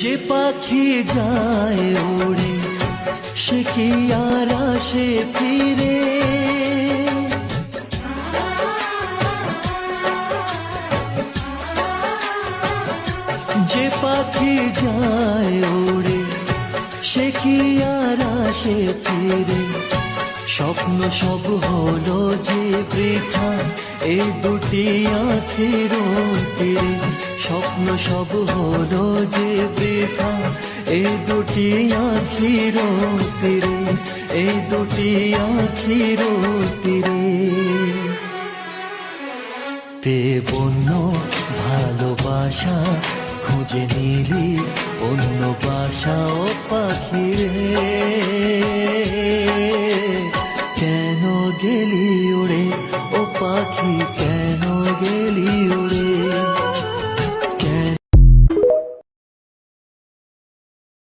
যে পাখি যায় ওড়ে সে কি আর আসে ফিরে, যে পাখি যায় ওড়ে সে কি আর আসে ফিরে। স্বপ্ন সব হলো যে বৃথা এই দুটি আঁখির তীরে, স্বপ্ন সব হলো যে বৃথা এই দুটি আঁখির তীরে, এই দুটি আঁখির তীরে। তে বন্য ভালোবাসা খুঁজে নিলি অন্য বাসা ও পাখিরে, কেন গেলি উড়ে ও পাখি কেন